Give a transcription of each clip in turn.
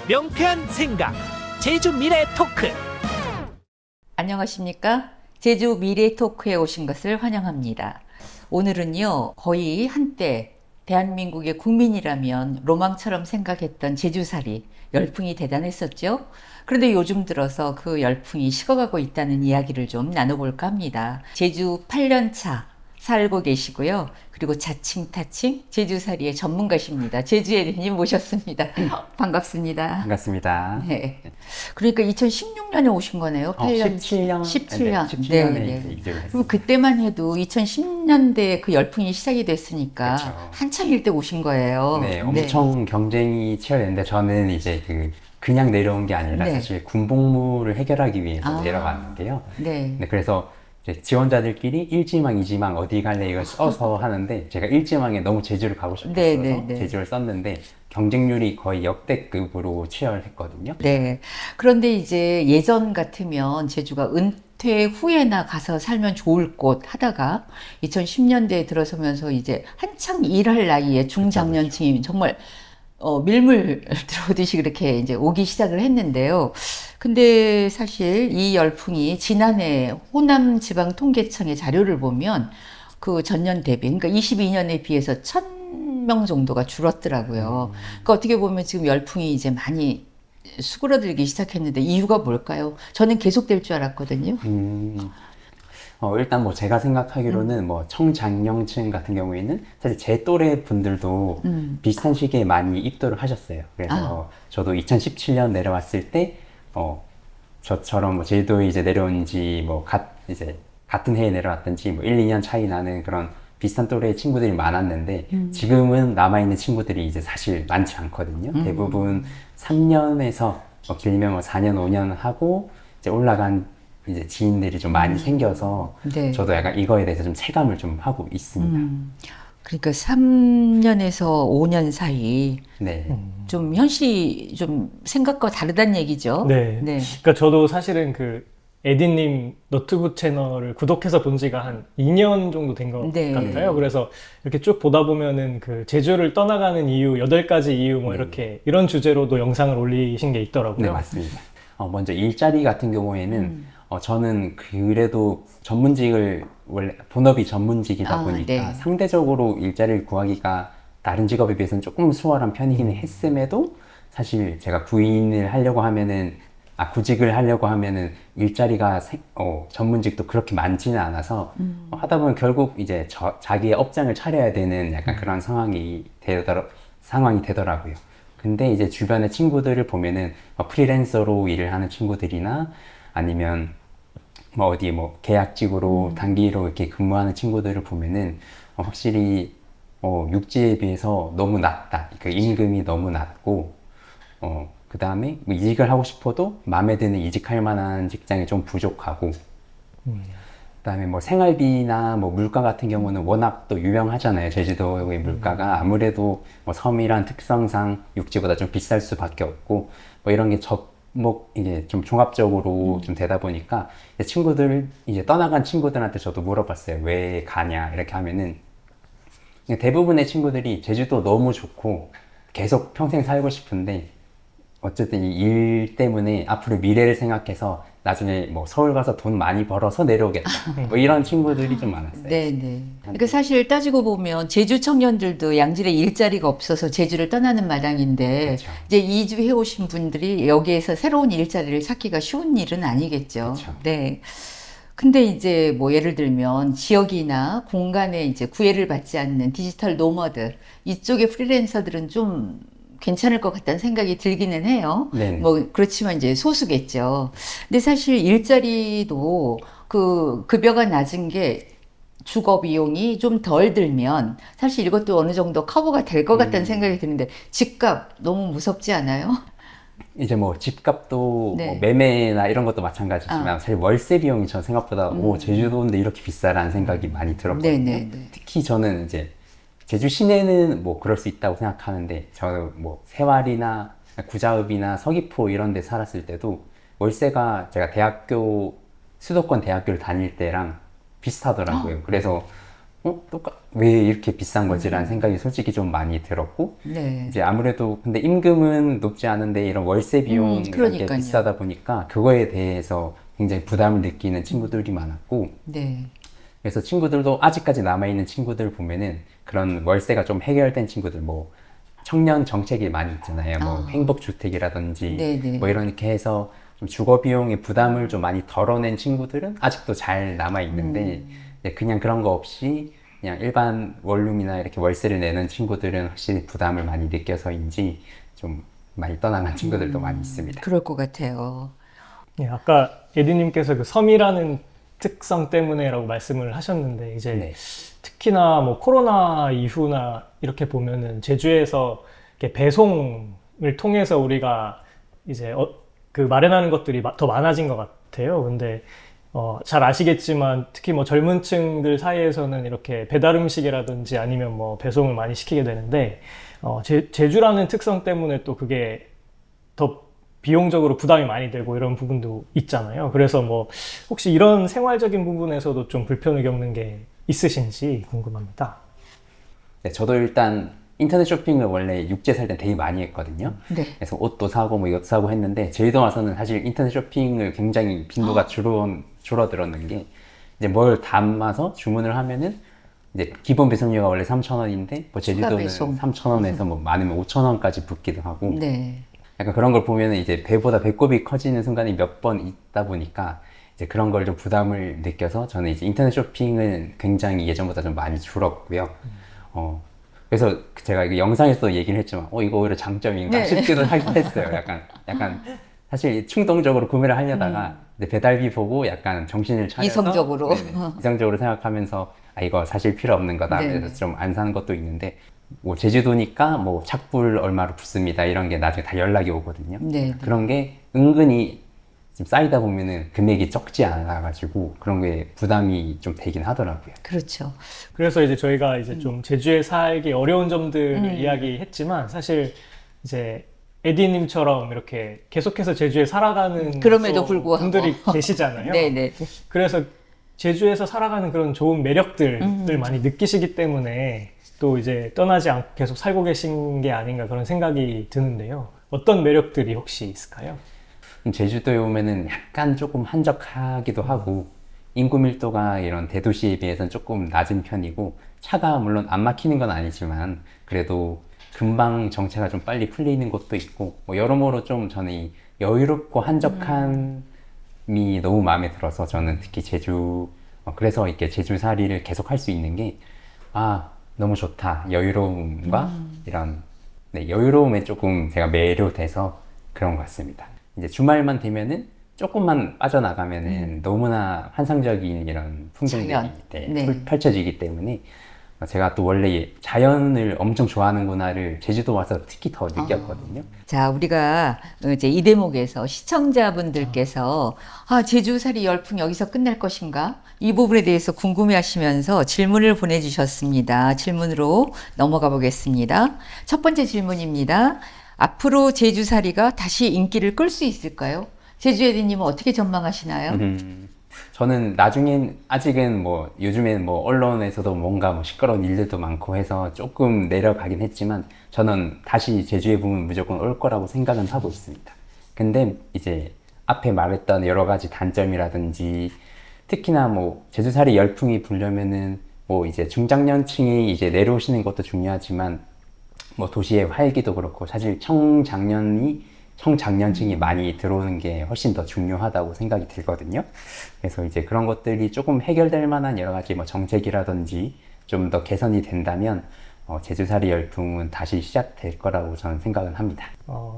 명쾌한 생각, 제주 미래 토크. 안녕하십니까? 제주 미래 토크에 오신 것을 환영합니다. 오늘은요, 거의 한때 대한민국의 국민이라면 로망처럼 생각했던 제주살이 열풍이 대단했었죠. 그런데 요즘 들어서 그 열풍이 식어가고 있다는 이야기를 좀 나눠볼까 합니다. 제주 8년차 살고 계시고요. 그리고 자칭 타칭 제주살이의 전문가십니다. 제주예리님 모셨습니다. 반갑습니다. 반갑습니다. 네. 그러니까 2016년에 오신 거네요. 8년, 17년. 17년. 17년에 네, 네. 이직을 했어요. 그리고 그때만 해도 2010년대에 그 열풍이 시작이 됐으니까 그쵸. 한창일 때 오신 거예요. 네, 엄청 경쟁이 치열했는데 저는 이제 그냥 내려온 게 아니라 네. 사실 군복무를 해결하기 위해서 아. 내려왔는데요. 네. 네, 그래서 이제 지원자들끼리 1지망, 2지망 어디 갈래 이걸 써서 하는데 제가 1지망에 너무 제주를 가고 싶었어서 네, 네, 네. 제주를 썼는데 경쟁률이 거의 역대급으로 치열했거든요. 네. 그런데 이제 예전 같으면 제주가 은퇴 후에나 가서 살면 좋을 곳 하다가 2010년대에 들어서면서 이제 한창 일할 나이에 중장년층이 정말 밀물 들어오듯이 그렇게 이제 오기 시작을 했는데요. 근데 사실 이 열풍이 지난해 호남 지방 통계청의 자료를 보면 그 전년 대비, 그러니까 22년에 비해서 1000명 정도가 줄었더라고요. 그러니까 어떻게 보면 지금 열풍이 이제 많이 수그러들기 시작했는데 이유가 뭘까요? 저는 계속될 줄 알았거든요. 일단 뭐 제가 생각하기로는 뭐 청장년층 같은 경우에는 사실 제 또래 분들도 비슷한 시기에 많이 입도를 하셨어요. 그래서 저도 2017년 내려왔을 때 저처럼 뭐 제주도에 이제 내려온 지 뭐 이제 같은 해에 내려왔든지 뭐 1, 2년 차이 나는 그런 비슷한 또래의 친구들이 많았는데 지금은 남아있는 친구들이 이제 사실 많지 않거든요. 대부분 3년에서 길면 뭐 4년, 5년 하고 이제 올라간 이제 지인들이 좀 많이 생겨서 네. 저도 약간 이거에 대해서 좀 체감을 좀 하고 있습니다. 그러니까 3년에서 5년 사이 네. 좀 현실이 좀 생각과 다르다는 얘기죠. 네. 네. 그러니까 저도 사실은 그 에디님 너튜브 채널을 구독해서 본 지가 한 2년 정도 된 것 네. 같아요. 그래서 이렇게 쭉 보다 보면은 그 제주를 떠나가는 이유, 8가지 이유 뭐 이렇게 이런 주제로도 영상을 올리신 게 있더라고요. 네, 맞습니다. 먼저 일자리 같은 경우에는 저는 그래도 전문직을 원래 본업이 전문직이다 보니까 네. 상대적으로 일자리를 구하기가 다른 직업에 비해서는 조금 수월한 편이긴 했음에도 사실 제가 구직을 하려고 하면은 일자리가 전문직도 그렇게 많지는 않아서 하다 보면 결국 이제 자기의 업장을 차려야 되는 약간 그런 상황이 되더라고요. 근데 이제 주변의 친구들을 보면은 프리랜서로 일을 하는 친구들이나 아니면 뭐 어디 뭐 계약직으로 단기로 이렇게 근무하는 친구들을 보면은 확실히 육지에 비해서 너무 낮다. 그 임금이 너무 낮고 그 다음에 뭐 이직을 하고 싶어도 마음에 드는 이직할 만한 직장이 좀 부족하고 그 다음에 뭐 생활비나 뭐 물가 같은 경우는 워낙 또 유명하잖아요. 제주도의 물가가 아무래도 뭐 섬이란 특성상 육지보다 좀 비쌀 수밖에 없고 뭐 이런 게 이게 좀 종합적으로 좀 되다 보니까 이제 떠나간 친구들한테 저도 물어봤어요. 왜 가냐 이렇게 하면은 대부분의 친구들이 제주도 너무 좋고 계속 평생 살고 싶은데 어쨌든 이 일 때문에 앞으로 미래를 생각해서 나중에 뭐 서울 가서 돈 많이 벌어서 내려오겠다. 뭐 이런 친구들이 좀 많았어요. 네. 그러니까 사실 따지고 보면 제주 청년들도 양질의 일자리가 없어서 제주를 떠나는 마당인데 그렇죠. 이제 이주해 오신 분들이 여기에서 새로운 일자리를 찾기가 쉬운 일은 아니겠죠. 그렇죠. 네. 근데 이제 뭐 예를 들면 지역이나 공간에 이제 구애를 받지 않는 디지털 노머드 이쪽의 프리랜서들은 좀 괜찮을 것 같다는 생각이 들기는 해요. 네네. 뭐 그렇지만 이제 소수겠죠. 근데 사실 일자리도 그 급여가 낮은 게 주거 비용이 좀 덜 들면 사실 이것도 어느 정도 커버가 될 것 같다는 생각이 드는데 집값 너무 무섭지 않아요? 이제 뭐 집값도 네. 뭐 매매나 이런 것도 마찬가지지만 사실 월세 비용이 전 생각보다 제주도인데 이렇게 비싸라는 생각이 많이 들었거든요. 네. 특히 저는 이제 제주 시내는 뭐 그럴 수 있다고 생각하는데 저는 뭐 새활이나 구자읍이나 서귀포 이런 데 살았을 때도 월세가 제가 수도권 대학교를 다닐 때랑 비슷하더라고요. 그래서 왜 이렇게 비싼 거지라는 생각이 솔직히 좀 많이 들었고, 네. 이제 아무래도 근데 임금은 높지 않은데 이런 월세 비용 이런 게 그러니까요. 비싸다 보니까 그거에 대해서 굉장히 부담을 느끼는 친구들이 많았고, 네. 그래서 친구들도 아직까지 남아있는 친구들 보면은 그런 월세가 좀 해결된 친구들, 뭐 청년 정책이 많이 있잖아요. 뭐 행복주택이라든지 네네. 뭐 이렇게 해서 좀 주거 비용의 부담을 좀 많이 덜어낸 친구들은 아직도 잘 남아있는데, 이제 그냥 그런 거 없이 그냥 일반 원룸이나 이렇게 월세를 내는 친구들은 확실히 부담을 많이 느껴서인지 좀 많이 떠나간 친구들도 많이 있습니다. 그럴 것 같아요. 예, 아까 에디님께서 그 섬이라는 특성 때문에라고 말씀을 하셨는데 이제 네. 특히나 뭐 코로나 이후나 이렇게 보면은 제주에서 이렇게 배송을 통해서 우리가 이제 그 마련하는 것들이 더 많아진 것 같아요. 근데 잘 아시겠지만 특히 뭐 젊은 층들 사이에서는 이렇게 배달 음식이라든지 아니면 뭐 배송을 많이 시키게 되는데 제주라는 특성 때문에 또 그게 더 비용적으로 부담이 많이 되고 이런 부분도 있잖아요. 그래서 뭐 혹시 이런 생활적인 부분에서도 좀 불편을 겪는 게 있으신지 궁금합니다. 네, 저도 일단 인터넷 쇼핑을 원래 육지에 살 때 되게 많이 했거든요. 네. 그래서 옷도 사고 뭐 이것도 사고 했는데 제주도 와서는 사실 인터넷 쇼핑을 굉장히 빈도가 줄어들었는 게, 이제 뭘 담아서 주문을 하면은 이제 기본 배송료가 원래 3,000원인데 뭐 제주도는 배송. 3,000원에서 뭐 많으면 5,000원까지 붙기도 하고, 네. 약간 그런 걸 보면은 이제 배보다 배꼽이 커지는 순간이 몇 번 있다 보니까 이제 그런 걸 좀 부담을 느껴서 저는 이제 인터넷 쇼핑은 굉장히 예전보다 좀 많이 줄었고요. 그래서 제가 이거 영상에서도 얘기를 했지만 이거 오히려 장점인가 네. 싶기도 하긴 했어요. 약간 사실 충동적으로 구매를 하려다가 이제 배달비 보고 약간 정신을 차려서 이성적으로. 네네, 이성적으로 생각하면서 이거 사실 필요 없는 거다. 네네. 그래서 좀 안 사는 것도 있는데, 뭐 제주도니까 뭐 착불 얼마로 붙습니다 이런 게 나중에 다 연락이 오거든요. 네. 그런 게 은근히 지금 쌓이다 보면은 금액이 적지 않아 가지고 그런 게 부담이 좀 되긴 하더라고요. 그렇죠. 그래서 이제 저희가 이제 좀 제주에 살기 어려운 점들을 이야기했지만 사실 이제 에디님처럼 이렇게 계속해서 제주에 살아가는 그럼에도 또 불구하고. 분들이 계시잖아요. 네네. 그래서 제주에서 살아가는 그런 좋은 매력들을 많이 느끼시기 때문에 또 이제 떠나지 않고 계속 살고 계신 게 아닌가 그런 생각이 드는데요. 어떤 매력들이 혹시 있을까요? 제주도에 오면은 약간 조금 한적하기도 하고, 인구 밀도가 이런 대도시에 비해서는 조금 낮은 편이고, 차가 물론 안 막히는 건 아니지만 그래도 금방 정체가 좀 빨리 풀리는 곳도 있고, 뭐 여러모로 좀 저는 이 여유롭고 한적함이 너무 마음에 들어서 저는 특히 그래서 이렇게 제주살이를 계속 할 수 있는 게 너무 좋다. 여유로움과 이런 여유로움에 조금 제가 매료돼서 그런 것 같습니다. 이제 주말만 되면은 조금만 빠져나가면은 너무나 환상적인 이런 풍경들이 자연. 네. 펼쳐지기 때문에 제가 또 원래 자연을 엄청 좋아하는구나를 제주도 와서 특히 더 느꼈거든요. 자, 우리가 이제 이 대목에서 시청자분들께서 제주살이 열풍 여기서 끝날 것인가? 이 부분에 대해서 궁금해 하시면서 질문을 보내주셨습니다. 질문으로 넘어가 보겠습니다. 첫 번째 질문입니다. 앞으로 제주살이가 다시 인기를 끌 수 있을까요? 제주에디님은 어떻게 전망하시나요? 저는 나중엔 아직은 뭐 요즘엔 뭐 언론에서도 뭔가 뭐 시끄러운 일들도 많고 해서 조금 내려가긴 했지만 저는 다시 제주에 보면 무조건 올 거라고 생각은 하고 있습니다. 근데 이제 앞에 말했던 여러 가지 단점이라든지 특히나 뭐 제주살이 열풍이 불려면은 뭐 이제 중장년층이 이제 내려오시는 것도 중요하지만 뭐 도시의 활기도 그렇고 사실 청장년층이 많이 들어오는 게 훨씬 더 중요하다고 생각이 들거든요. 그래서 이제 그런 것들이 조금 해결될 만한 여러 가지 뭐 정책이라든지 좀 더 개선이 된다면 제주살이 열풍은 다시 시작될 거라고 저는 생각은 합니다.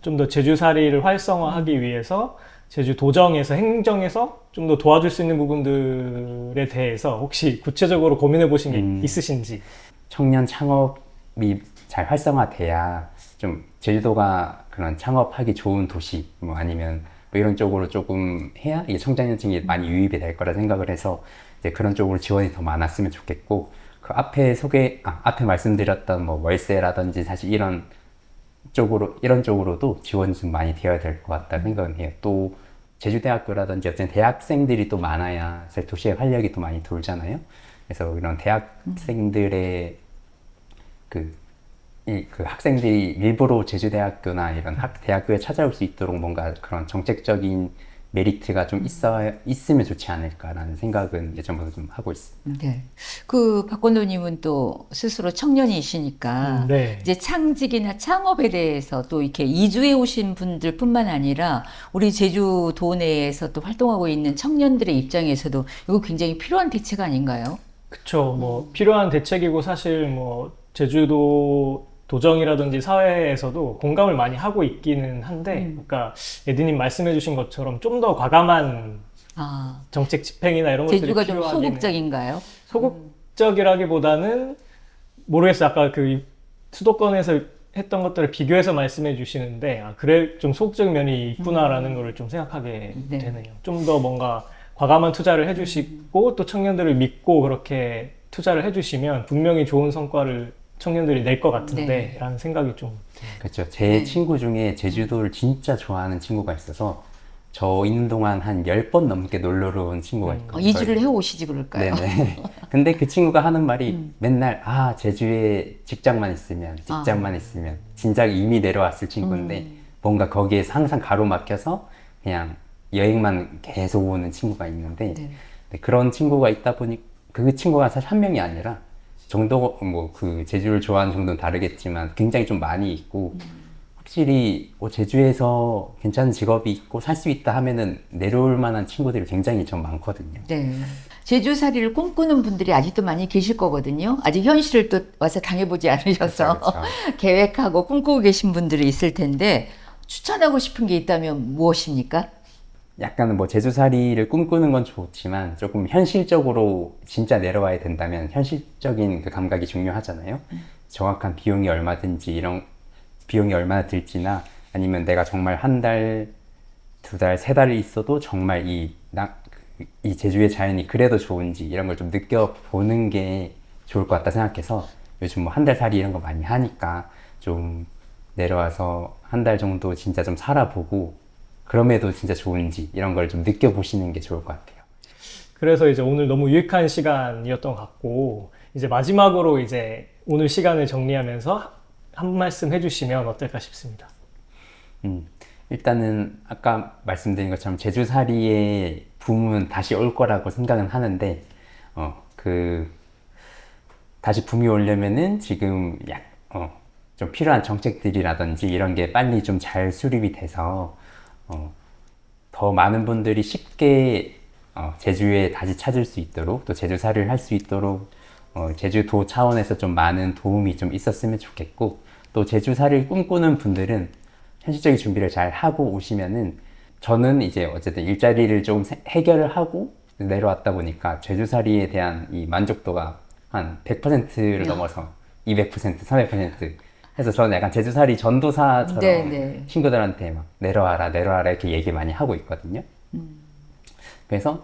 좀 더 제주살이를 활성화하기 위해서 제주도정에서 행정에서 좀 더 도와줄 수 있는 부분들에 대해서 혹시 구체적으로 고민해 보신 게 있으신지? 청년 창업이 잘 활성화돼야 좀 제주도가 그런 창업하기 좋은 도시 뭐 아니면 뭐 이런 쪽으로 조금 해야 이게 청장년층이 많이 유입이 될 거라 생각을 해서 이제 그런 쪽으로 지원이 더 많았으면 좋겠고, 그 앞에 앞에 말씀드렸던 뭐 월세라든지 사실 이런 쪽으로도 지원이 좀 많이 되어야 될 것 같다 생각은 해요. 또 제주대학교라든지 어쨌든 대학생들이 또 많아야 사실 도시의 활력이 또 많이 돌잖아요. 그래서 이런 대학생들의 그 학생들이 일부러 제주대학교나 이런 대학교에 찾아올 수 있도록 뭔가 그런 정책적인 메리트가 좀 있으면 좋지 않을까라는 생각은 예전부터 좀 하고 있습니다. 네. 그 박건도님은 또 스스로 청년이시니까 네. 이제 창직이나 창업에 대해서 또 이렇게 이주해 오신 분들뿐만 아니라 우리 제주도 내에서 또 활동하고 있는 청년들의 입장에서도 이거 굉장히 필요한 대책 아닌가요? 그쵸. 뭐 필요한 대책이고 사실 뭐 제주도 도정이라든지 사회에서도 공감을 많이 하고 있기는 한데, 그러니까 에디님 말씀해주신 것처럼 좀 더 과감한 아, 정책 집행이나 이런 것들이 제주가 좀 필요하기는 소극적인가요? 소극적이라기보다는 모르겠어요. 아까 그 수도권에서 했던 것들을 비교해서 말씀해 주시는데 그래 좀 소극적인 면이 있구나라는 거를 좀 생각하게 네. 되네요. 좀 더 뭔가 과감한 투자를 해주시고 또 청년들을 믿고 그렇게 투자를 해주시면 분명히 좋은 성과를 청년들이 낼 것 같은데 네. 라는 생각이 좀 드네요. 그렇죠. 제 친구 중에 제주도를 진짜 좋아하는 친구가 있어서 저 있는 동안 한 10번 넘게 놀러를 온 친구가 있거든요. 이주를 해 오시지 그럴까요? 네네. 근데 그 친구가 하는 말이 맨날 제주에 직장만 있으면 진작 이미 내려왔을 친구인데 뭔가 거기에서 항상 가로막혀서 그냥 여행만 계속 오는 친구가 있는데 네. 네, 그런 친구가 있다 보니 그 친구가 사실 한 명이 아니라 정도 뭐 그 제주를 좋아하는 정도는 다르겠지만 굉장히 좀 많이 있고 확실히 제주에서 괜찮은 직업이 있고 살 수 있다 하면은 내려올 만한 친구들이 굉장히 좀 많거든요. 네. 제주살이를 꿈꾸는 분들이 아직도 많이 계실 거거든요. 아직 현실을 또 와서 당해보지 않으셔서 그렇죠. 계획하고 꿈꾸고 계신 분들이 있을 텐데 추천하고 싶은 게 있다면 무엇입니까? 약간은 뭐 제주살이를 꿈꾸는 건 좋지만 조금 현실적으로 진짜 내려와야 된다면 현실적인 그 감각이 중요하잖아요. 정확한 비용이 얼마든지 이런 비용이 얼마나 들지나 아니면 내가 정말 한 달, 두 달, 세 달을 있어도 정말 이 제주의 자연이 그래도 좋은지 이런 걸 좀 느껴보는 게 좋을 것 같다 생각해서 요즘 뭐 한 달 살이 이런 거 많이 하니까 좀 내려와서 한 달 정도 진짜 좀 살아보고 그럼에도 진짜 좋은지 이런 걸 좀 느껴보시는 게 좋을 것 같아요. 그래서 이제 오늘 너무 유익한 시간이었던 것 같고 이제 마지막으로 이제 오늘 시간을 정리하면서 한 말씀 해주시면 어떨까 싶습니다. 일단은 아까 말씀드린 것처럼 제주살이의 붐은 다시 올 거라고 생각은 하는데 다시 붐이 오려면은 지금 좀 필요한 정책들이라든지 이런 게 빨리 좀 잘 수립이 돼서 더 많은 분들이 쉽게 제주에 다시 찾을 수 있도록 또 제주살이를 할 수 있도록 제주도 차원에서 좀 많은 도움이 좀 있었으면 좋겠고 또 제주살이를 꿈꾸는 분들은 현실적인 준비를 잘 하고 오시면은 저는 이제 어쨌든 일자리를 좀 해결을 하고 내려왔다 보니까 제주살이에 대한 이 만족도가 한 100%를 넘어서 200%, 300% 해서 저는 약간 제주살이 전도사처럼 네. 친구들한테 막 내려와라 이렇게 얘기 많이 하고 있거든요. 그래서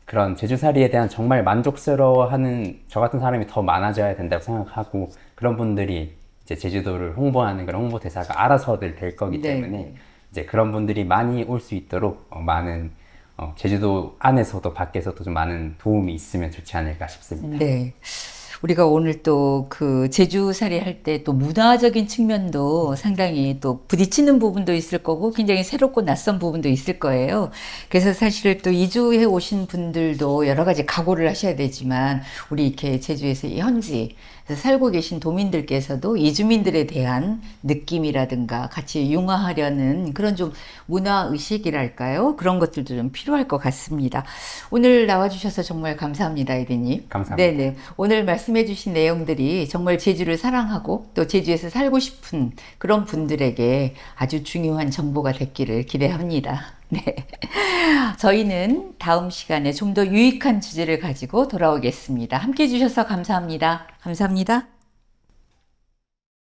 그런 제주살이에 대한 정말 만족스러워하는 저 같은 사람이 더 많아져야 된다고 생각하고 그런 분들이 이제 제주도를 홍보하는 그런 홍보대사가 알아서들 될 거기 때문에 이제 그런 분들이 많이 올 수 있도록 많은 제주도 안에서도 밖에서도 좀 많은 도움이 있으면 좋지 않을까 싶습니다. 네. 우리가 오늘 또 그 제주살이 할 때 또 문화적인 측면도 상당히 또 부딪히는 부분도 있을 거고 굉장히 새롭고 낯선 부분도 있을 거예요. 그래서 사실 또 이주해 오신 분들도 여러 가지 각오를 하셔야 되지만 우리 이렇게 제주에서 현지 살고 계신 도민들께서도 이주민들에 대한 느낌이라든가 같이 융화하려는 그런 좀 문화의식이랄까요? 그런 것들도 좀 필요할 것 같습니다. 오늘 나와주셔서 정말 감사합니다, 에디님. 감사합니다. 네네. 오늘 말씀해주신 내용들이 정말 제주를 사랑하고 또 제주에서 살고 싶은 그런 분들에게 아주 중요한 정보가 됐기를 기대합니다. 네. 저희는 다음 시간에 좀 더 유익한 주제를 가지고 돌아오겠습니다. 함께 해주셔서 감사합니다. 감사합니다.